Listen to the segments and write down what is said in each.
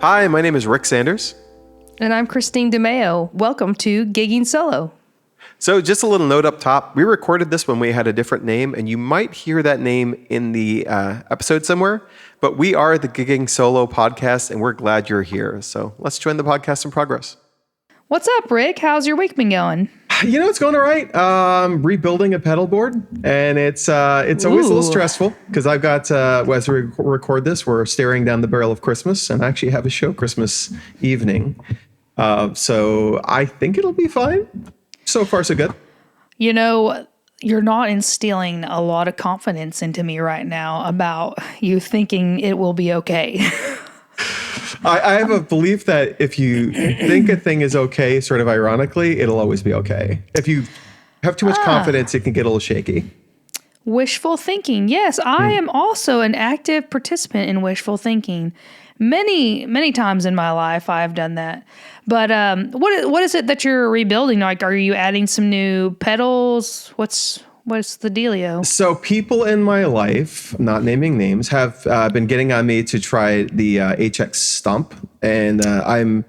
Hi, my name is Rick Sanders. And I'm Christine DeMeo. Welcome to Gigging Solo. So just a little note up top. We recorded this when we had a different name, and you might hear that name in the episode somewhere. But we are the Gigging Solo podcast, and we're glad you're here. So let's join the podcast in progress. What's up, Rick? How's your week been going? You know, it's going all right. Rebuilding a pedal board, and it's always a little stressful because I've got, as we record this, we're staring down the barrel of Christmas, and I actually have a show Christmas evening. So I think it'll be fine. So far, so good. You know, you're not instilling a lot of confidence into me right now about you thinking it will be okay. I have a belief that if you think a thing is okay, sort of ironically, it'll always be okay. If you have too much confidence, it can get a little shaky. Wishful thinking. Yes, I am also an active participant in wishful thinking. Many times in my life, I've done that. But what is it that you're rebuilding? Like, are you adding some new pedals? What's the dealio? So people in my life, not naming names, have been getting on me to try the HX Stomp, and I'm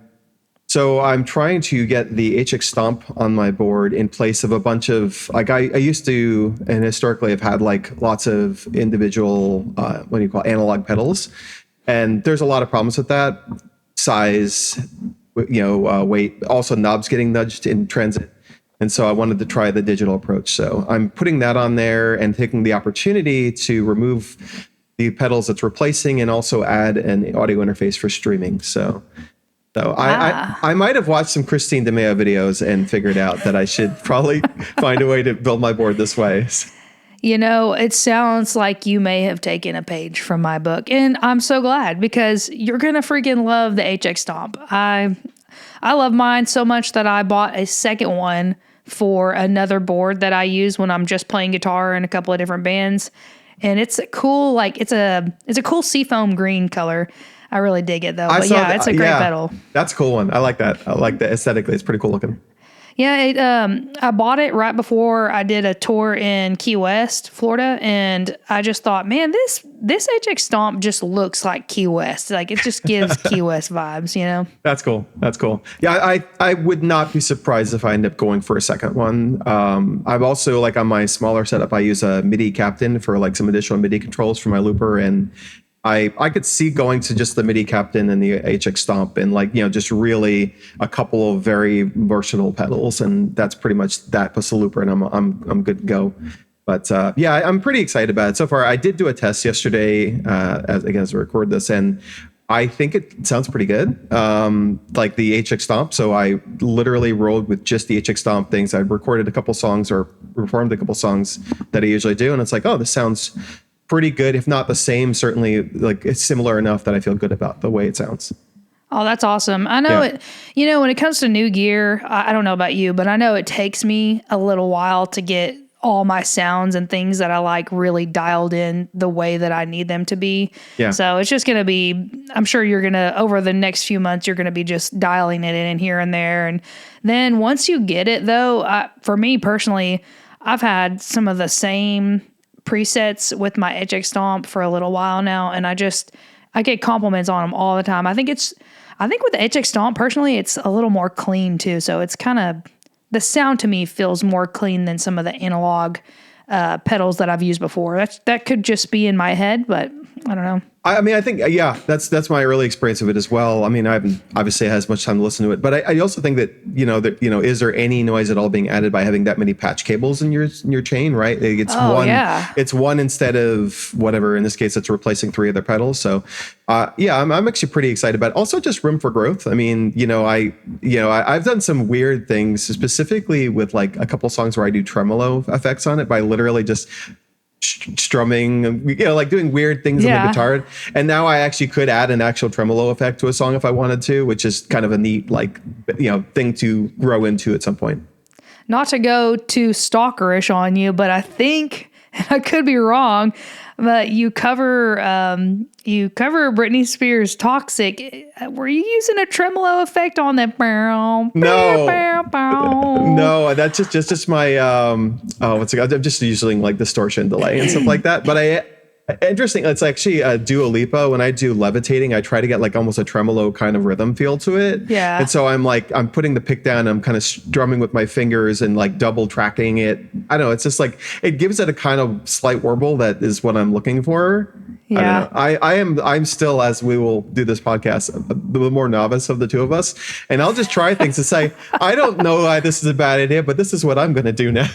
trying to get the HX Stomp on my board in place of a bunch of, like, I used to, and historically have had like lots of individual analog pedals, and there's a lot of problems with that. Size, weight, also knobs getting nudged in transit. And so I wanted to try the digital approach. So I'm putting that on there and taking the opportunity to remove the pedals it's replacing and also add an audio interface for streaming. So I might have watched some Christine DeMeo videos and figured out that I should probably find a way to build my board this way. You know, it sounds like you may have taken a page from my book, and I'm so glad because you're going to freaking love the HX Stomp. I love mine so much that I bought a second one for another board that I use when I'm just playing guitar in a couple of different bands. And it's a cool, it's a cool seafoam green color. I really dig it though. It's a great pedal. That's a cool one. I like that. I like that aesthetically. It's pretty cool looking. Yeah, I bought it right before I did a tour in Key West, Florida, and I just thought, man, this HX Stomp just looks like Key West. Like, it just gives Key West vibes, you know? That's cool. That's cool. Yeah, I would not be surprised if I end up going for a second one. I've also, like, on my smaller setup, I use a MIDI Captain for, like, some additional MIDI controls for my looper, and I could see going to just the MIDI Captain and the HX Stomp and, like, just really a couple of very versatile pedals, and that's pretty much that plus the looper, and I'm good to go. But I'm pretty excited about it so far. I did do a test yesterday as we record this, and I think it sounds pretty good, like the HX Stomp. So I literally rolled with just the HX Stomp things. I recorded a couple songs or performed a couple songs that I usually do, and it's like, oh, this sounds pretty good, if not the same, certainly like it's similar enough that I feel good about the way it sounds. Oh, that's awesome. I know it, when it comes to new gear, I don't know about you, but I know it takes me a little while to get all my sounds and things that I like really dialed in the way that I need them to be. Yeah. So it's just going to be, I'm sure you're going to, over the next few months, you're going to be just dialing it in here and there. And then once you get it though, for me personally, I've had some of the same presets with my HX Stomp for a little while now, and I get compliments on them all the time. I think with the HX Stomp personally, it's a little more clean too. So it's kind of, the sound to me feels more clean than some of the analog pedals that I've used before. That could just be in my head, but I don't know. I mean, I think, that's my early experience of it as well. I mean, I haven't obviously had as much time to listen to it, but I also think that, is there any noise at all being added by having that many patch cables in your chain, right? It's one instead of whatever. In this case, it's replacing 3 other pedals. So, I'm actually pretty excited about it. Also, just room for growth. I mean, I've done some weird things, specifically with like a couple songs where I do tremolo effects on it by literally just strumming, like doing weird things on the guitar. And now I actually could add an actual tremolo effect to a song if I wanted to, which is kind of a neat, thing to grow into at some point. Not to go too stalkerish on you, but I think, I could be wrong, but you cover Britney Spears' "Toxic." Were you using a tremolo effect on that? No, that's just my I'm just using like distortion delay and stuff like that. But Interesting. It's actually Dua Lipa. When I do levitating, I try to get like almost a tremolo kind of rhythm feel to it. Yeah. And so I'm putting the pick down. I'm kind of strumming with my fingers and like double tracking it. I don't know. It's just like it gives it a kind of slight warble that is what I'm looking for. Yeah. I don't know. I'm still, as we will do this podcast, the more novice of the two of us, and I'll just try things to say I don't know why this is a bad idea, but this is what I'm going to do now.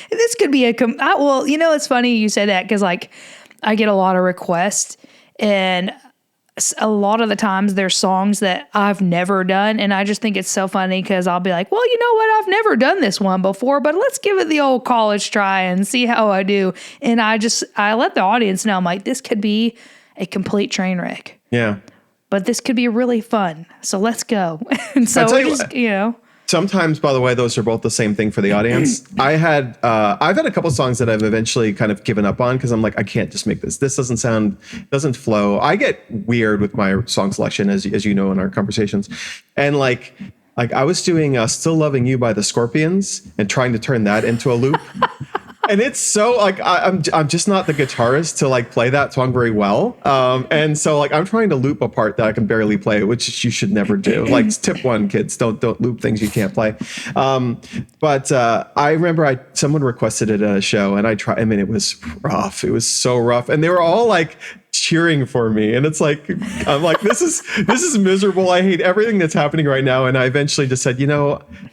This could be well, it's funny you say that because like I get a lot of requests and a lot of the times there's songs that I've never done. And I just think it's so funny because I'll be like, well, you know what? I've never done this one before, but let's give it the old college try and see how I do. And I let the audience know, I'm like, this could be a complete train wreck. Yeah. But this could be really fun. So let's go. And so Sometimes, by the way, those are both the same thing for the audience. I've had a couple songs that I've eventually kind of given up on because I'm like, I can't just make this. This doesn't flow. I get weird with my song selection, as you know, in our conversations. And like I was doing "Still Loving You" by the Scorpions and trying to turn that into a loop. And it's so like I'm just not the guitarist to like play that song very well, and so like I'm trying to loop a part that I can barely play, which you should never do. Like tip one, kids, don't loop things you can't play. But I remember someone requested it at a show, and I tried. I mean, it was rough. It was so rough, and they were all like cheering for me, and it's like I'm like this is miserable. I hate everything that's happening right now. And I eventually just said,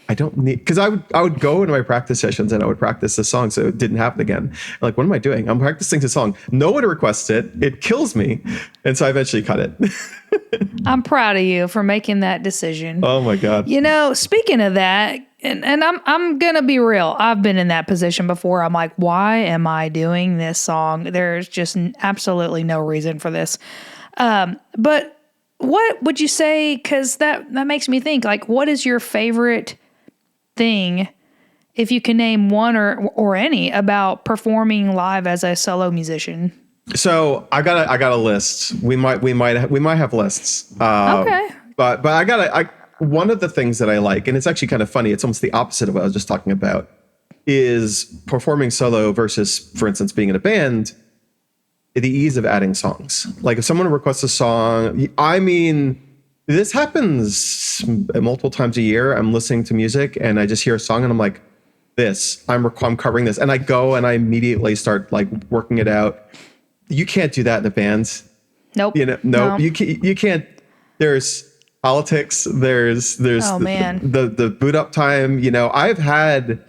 I don't need, because I would go into my practice sessions and I would practice the song so it didn't happen again. I'm like, what am I doing? I'm practicing the song. No one requests it. It kills me. And so I eventually cut it. I'm proud of you for making that decision. Oh my God. Speaking of that, and I'm gonna be real. I've been in that position before. I'm like, why am I doing this song? There's just absolutely no reason for this. But what would you say? Because that makes me think. Like, what is your favorite thing, if you can name one or any, about performing live as a solo musician? So I got a list. We might have lists. Okay. But one of the things that I like, and it's actually kind of funny, it's almost the opposite of what I was just talking about, is performing solo versus, for instance, being in a band, the ease of adding songs. Like if someone requests a song, I mean, this happens multiple times a year. I'm listening to music and I just hear a song and I'm like, I'm covering this. And I go and I immediately start like working it out. You can't do that in a band. Nope. No. You can't. There's politics. There's oh, man. the boot up time. I've had,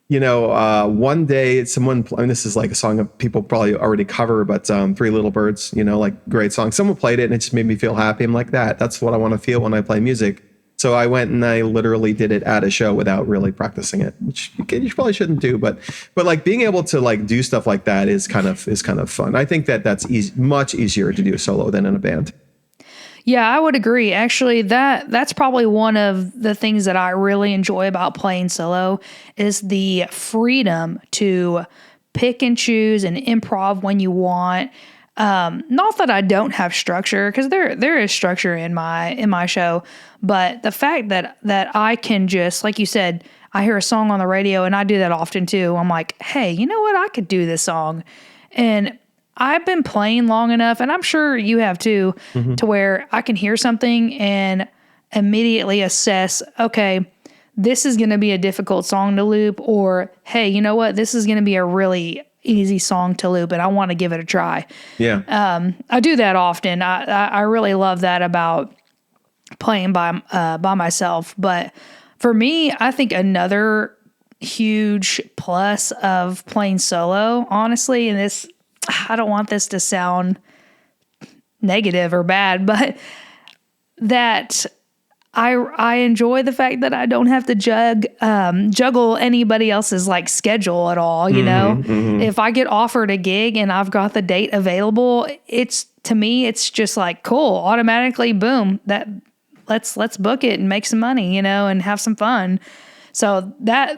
one day someone, I mean, this is like a song that people probably already cover, but Three Little Birds, like great song. Someone played it and it just made me feel happy. I'm like, that's what I want to feel when I play music. So I went and I literally did it at a show without really practicing it, which you probably shouldn't do. But like being able to like do stuff like that is kind of fun. I think that's much easier to do solo than in a band. Yeah, I would agree. Actually, that's probably one of the things that I really enjoy about playing solo is the freedom to pick and choose and improv when you want. Not that I don't have structure, because there is structure in my show, but the fact that I can just, like you said, I hear a song on the radio, and I do that often too. I'm like, hey, you know what? I could do this song. And I've been playing long enough, and I'm sure you have too, to where I can hear something and immediately assess, okay, this is going to be a difficult song to loop, or hey, you know what? This is going to be a really easy song to loop, and I want to give it a try. Yeah. I do that often. I really love that about playing by myself. But for me, I think another huge plus of playing solo, honestly, and this, I don't want this to sound negative or bad, but that I enjoy the fact that I don't have to juggle anybody else's like schedule at all. If I get offered a gig and I've got the date available, to me, it's just like, cool, automatically, boom, let's book it and make some money, and have some fun. So that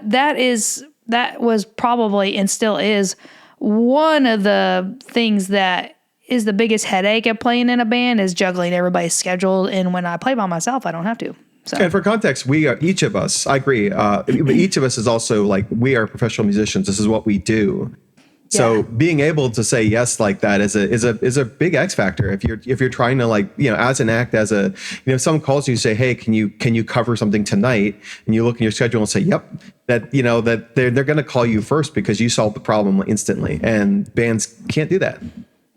was probably and still is one of the things that is the biggest headache of playing in a band, is juggling everybody's schedule. And when I play by myself, I don't have to. So. And for context, we are, each of us, I agree, but each of us is also like, we are professional musicians. This is what we do. So Yeah. being able to say yes like that is a big X factor. If you're trying to, like, as an act, if someone calls you and say, hey, can you cover something tonight, and you look in your schedule and say, yep, that they're going to call you first because you solved the problem instantly, and bands can't do that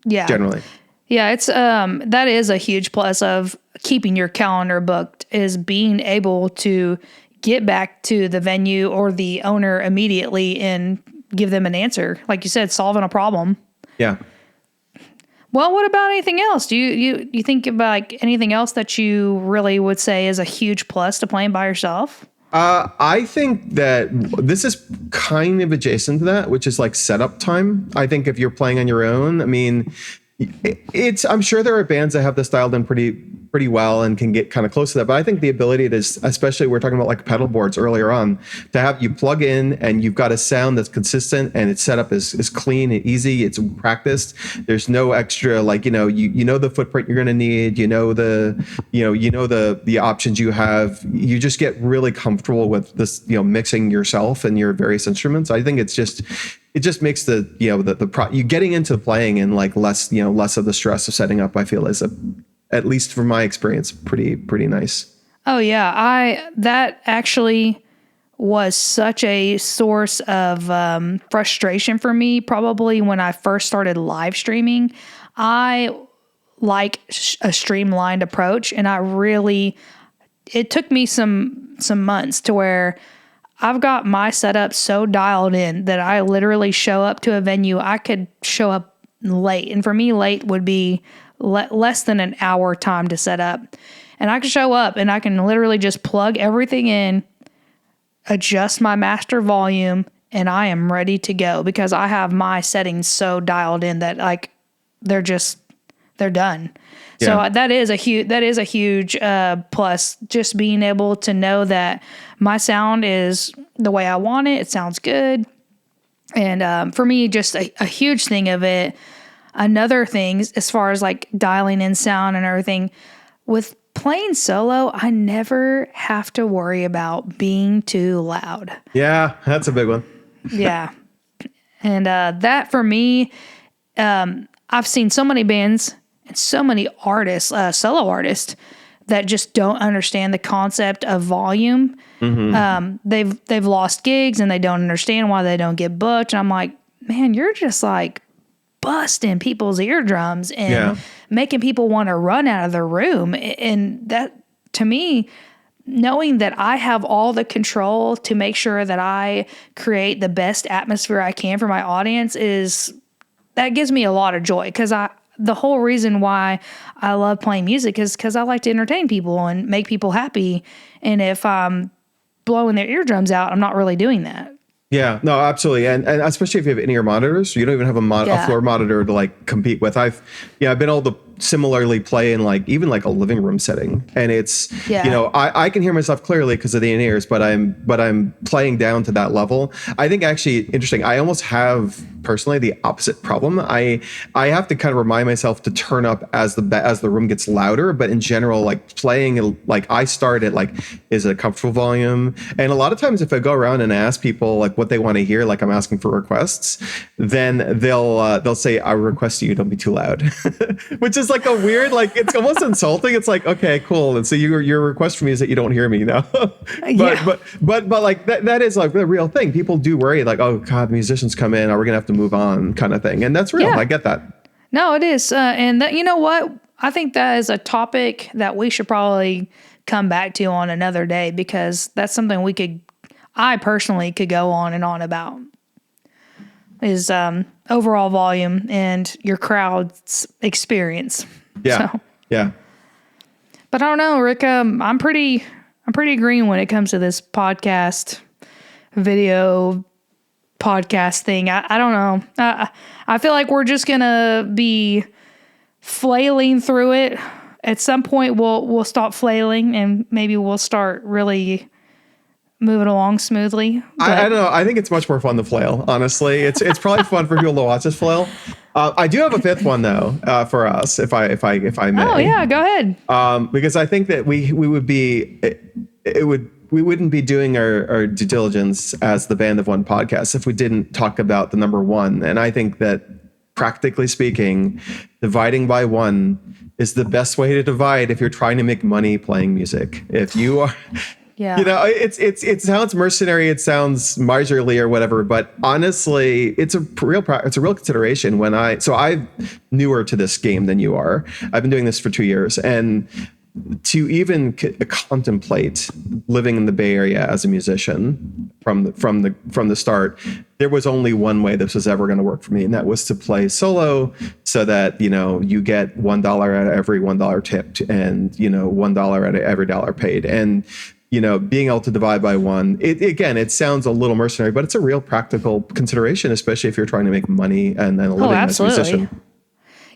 Yeah. generally. Yeah, it's that is a huge plus of keeping your calendar booked, is being able to get back to the venue or the owner immediately and give them an answer. Like you said, solving a problem. Yeah. Well, what about anything else? Do you think about like anything else that you really would say is a huge plus to playing by yourself? I think that this is kind of adjacent to that, which is like setup time. I think if you're playing on your own, I mean, I'm sure there are bands that have this dialed in pretty well and can get kind of close to that. But I think the ability to, especially we're talking about like pedal boards earlier on, to have you plug in and you've got a sound that's consistent and its setup is clean and easy. It's practiced. There's no extra, like, you know the footprint you're going to need. You know the options you have. You just get really comfortable with this, mixing yourself and your various instruments. I think it just makes you getting into playing and like less of the stress of setting up, I feel, is at least from my experience, pretty nice. Oh yeah, that actually was such a source of frustration for me. Probably when I first started live streaming, I like a streamlined approach, and it took me some months to where I've got my setup so dialed in that I literally show up to a venue. I could show up late, and for me, late would be less than an hour time to set up. And I can show up and I can literally just plug everything in, adjust my master volume, and I am ready to go because I have my settings so dialed in that like they're done. Yeah. So that is a huge plus, just being able to know that my sound is the way I want it. It sounds good. And for me, just a huge thing of it. Another thing, as far as like dialing in sound and everything, with playing solo, I never have to worry about being too loud. Yeah, that's a big one. Yeah. And that for me, I've seen so many bands and so many artists, solo artists, that just don't understand the concept of volume. Mm-hmm. They've lost gigs and they don't understand why they don't get booked. And I'm like, man, you're just like busting people's eardrums and making people want to run out of the room. And that, to me, knowing that I have all the control to make sure that I create the best atmosphere I can for my audience, that gives me a lot of joy, because the whole reason why I love playing music is because I like to entertain people and make people happy. And if I'm blowing their eardrums out, I'm not really doing that. Yeah, no, absolutely. And especially if you have in-ear monitors, you don't even have a floor monitor to like compete with. I've been able to similarly play in like even like a living room setting, and it's I can hear myself clearly because of the in-ears, but I'm playing down to that level. I think actually interesting. I almost have personally the opposite problem. I have to kind of remind myself to turn up as the room gets louder, but in general, like playing, like I start at like, is it a comfortable volume? And a lot of times if I go around and ask people like what they want to hear, like I'm asking for requests, then they'll say, I request you don't be too loud, which is like a weird, like it's almost insulting. It's like, okay, cool. And so your request for me is that you don't hear me now. but like that is like the real thing. People do worry like, oh God, the musicians come in, are we gonna have to move on, kind of thing. And that's real. I get that. No, it is. And that, you know what? I think that is a topic that we should probably come back to on another day, because that's something I personally could go on and on about, is overall volume and your crowd's experience. Yeah. So, yeah. But I don't know, Rick, I'm pretty green when it comes to this video podcast thing. I don't know. I feel like we're just gonna be flailing through it. At some point, we'll stop flailing and maybe we'll start really moving along smoothly. I don't know. I think it's much more fun to flail. Honestly, it's probably fun for people to watch us flail. I do have a fifth one though for us, if I may. Oh yeah, go ahead. Because I think that we would be. It would we wouldn't be doing our due diligence as the Band of One podcast if we didn't talk about the number one. And I think that practically speaking, dividing by one is the best way to divide if you're trying to make money playing music. If you are, Yeah. you know, it sounds mercenary, it sounds miserly or whatever, but honestly, it's a real consideration. I'm newer to this game than you are. I've been doing this for 2 years, and to even contemplate living in the Bay Area as a musician from the start, there was only one way this was ever going to work for me, and that was to play solo, so that you get $1 out of every $1 tipped, and $1 out of every dollar paid, and being able to divide by one. It sounds a little mercenary, but it's a real practical consideration, especially if you're trying to make money and then a living as a musician.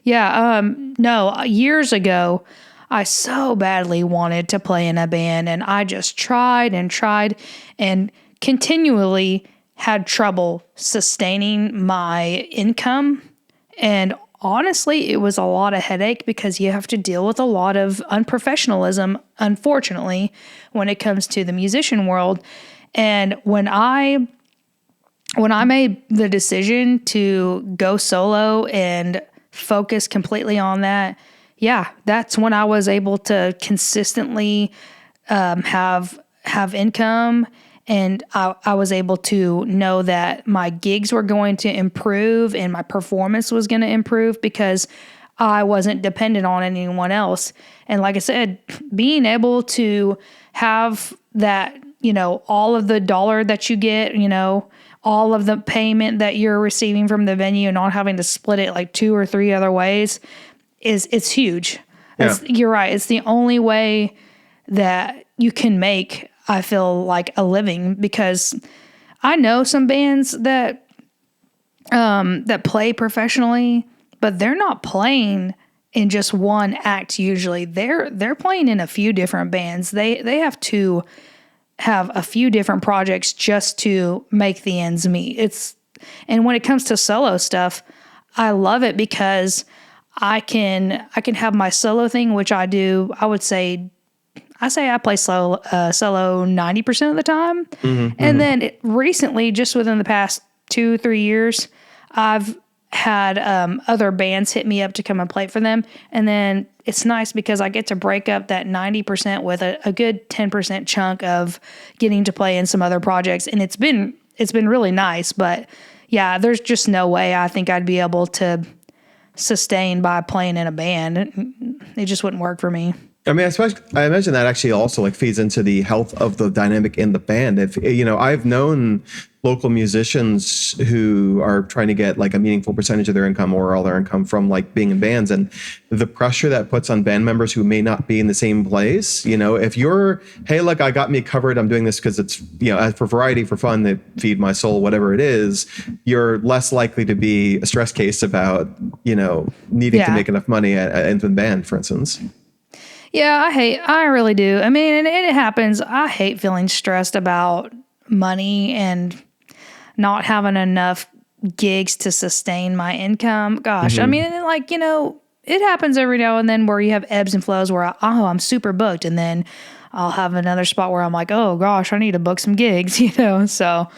Yeah. No, years ago, I so badly wanted to play in a band, and I just tried and continually had trouble sustaining my income. And honestly, it was a lot of headache because you have to deal with a lot of unprofessionalism, unfortunately, when it comes to the musician world. And when I made the decision to go solo and focus completely on that, yeah, that's when I was able to consistently have income, and I was able to know that my gigs were going to improve and my performance was going to improve because I wasn't dependent on anyone else. And like I said, being able to have that, all of the dollar that you get, all of the payment that you're receiving from the venue and not having to split it like 2 or 3 other ways, it's huge. Yeah. You're right. It's the only way that you can make, I feel like, a living, because I know some bands that play professionally, but they're not playing in just one act. Usually they're playing in a few different bands. They have to have a few different projects just to make the ends meet. And when it comes to solo stuff, I love it because I can have my solo thing, which I do. I say I play solo 90% of the time. And then recently, just within the past 2-3 years, I've had other bands hit me up to come and play for them. And then it's nice because I get to break up that 90% with a good 10% chunk of getting to play in some other projects. And it's been really nice. But yeah, there's just no way I think I'd be able to sustain by playing in a band. It just wouldn't work for me. I mean, I imagine that actually also feeds into the health of the dynamic in the band. If I've known local musicians who are trying to get a meaningful percentage of their income or all their income from being in bands, and the pressure that puts on band members who may not be in the same place. If you're, hey, look, I got me covered, I'm doing this because it's for variety, for fun, to feed my soul, whatever it is, you're less likely to be a stress case about needing to make enough money in the band, for instance. Yeah, I really do. I mean, and it happens. I hate feeling stressed about money and not having enough gigs to sustain my income. Gosh, I mean, it happens every now and then where you have ebbs and flows where I'm super booked, and then I'll have another spot where I'm like, oh gosh, I need to book some gigs, so.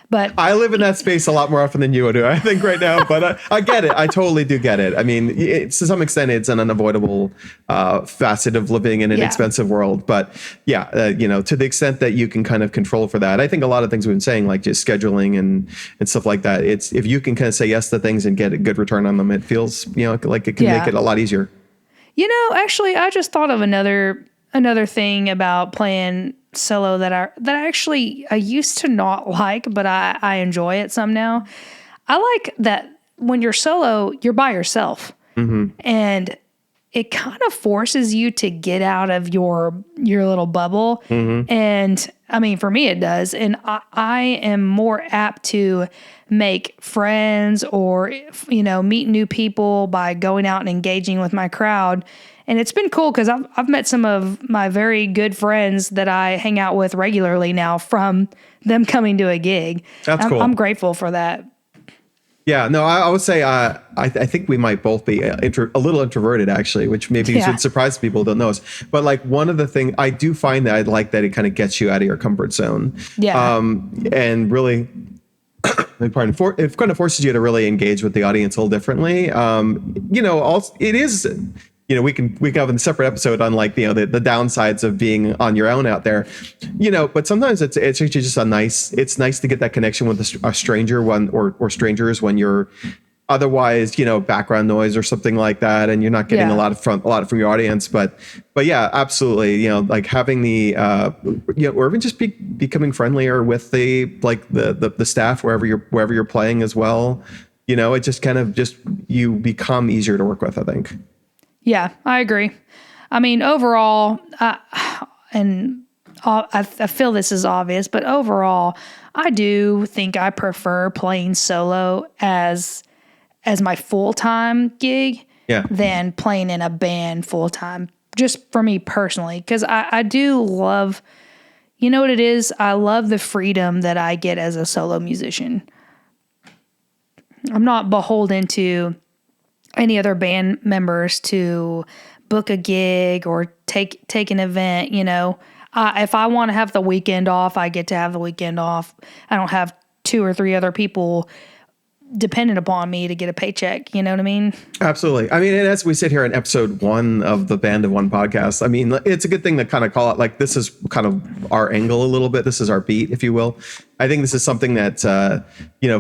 But I live in that space a lot more often than you do, I think, right now. But I get it. I totally do get it. I mean, to some extent, it's an unavoidable facet of living in an expensive world. But yeah, to the extent that you can kind of control for that, I think a lot of things we've been saying, like just scheduling and stuff like that. It's if you can kind of say yes to things and get a good return on them, it feels like it can make it a lot easier. Actually, I just thought of another thing about playing solo that I used to not like, but I enjoy it some now. I like that when you're solo, you're by yourself, and it kind of forces you to get out of your little bubble. And I mean, for me, it does. And I am more apt to make friends or, meet new people by going out and engaging with my crowd. And it's been cool because I've met some of my very good friends that I hang out with regularly now from them coming to a gig. That's cool. I'm grateful for that. Yeah, no, I would say I think we might both be a little introverted actually, which maybe Yeah. should surprise people who don't know us. But like one of the things I do find that I like that it kind of gets you out of your comfort zone. Yeah. And really, beg pardon, it kind of forces you to really engage with the audience a little differently. Also it is. We can have a separate episode on like the downsides of being on your own out there, but sometimes it's actually just it's nice to get that connection with a stranger or strangers when you're otherwise background noise or something like that, and you're not getting Yeah. a lot from your audience. But yeah, absolutely, like having the or even just becoming friendlier with the staff wherever you're playing as well. It just kind of you become easier to work with, I think. Yeah, I agree. I mean, overall, I feel this is obvious, but overall, I do think I prefer playing solo as my full-time gig Yeah. than playing in a band full-time, just for me personally, because I do love, you know what it is? I love the freedom that I get as a solo musician. I'm not beholden to any other band members to book a gig or take an event. If I want to have the weekend off, I get to have the weekend off. I don't have 2 or 3 other people dependent upon me to get a paycheck. You know what I mean? Absolutely. I mean, and as we sit here in episode 1 of the Band of One podcast, I mean, it's a good thing to kind of call it like this is kind of our angle a little bit. This is our beat, if you will. I think this is something that,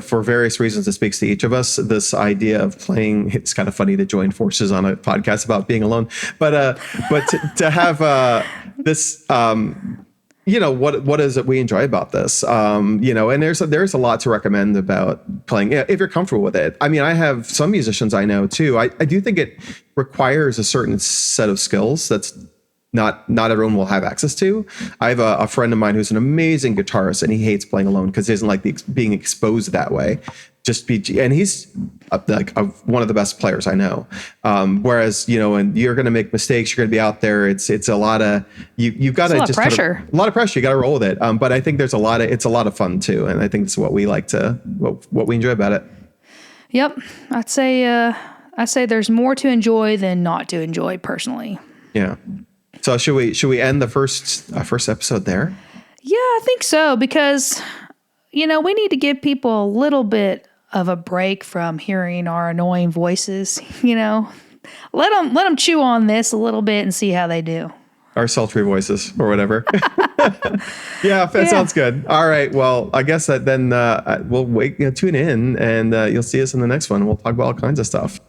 for various reasons, it speaks to each of us. This idea of playing, it's kind of funny to join forces on a podcast about being alone, but to have this, what is it we enjoy about this? And there's a lot to recommend about playing if you're comfortable with it. I mean, I have some musicians I know too. I do think it requires a certain set of skills that's not everyone will have access to. I have a friend of mine who's an amazing guitarist, and he hates playing alone because he doesn't like being exposed that way. And he's one of the best players I know. Whereas, and you're going to make mistakes, you're going to be out there. It's a lot of, you've got to just pressure. a lot of pressure. You got to roll with it. But I think it's a lot of fun too. And I think it's what we what we enjoy about it. Yep. I say there's more to enjoy than not to enjoy personally. Yeah. So should we end the first episode there? Yeah, I think so, because, we need to give people a little bit of a break from hearing our annoying voices, Let them chew on this a little bit and see how they do. Our sultry voices or whatever. Yeah, that sounds good. All right. Well, I guess that then we'll wait, tune in, and you'll see us in the next one. We'll talk about all kinds of stuff.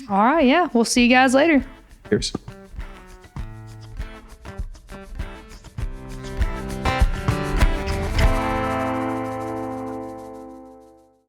All right. Yeah. We'll see you guys later. Cheers.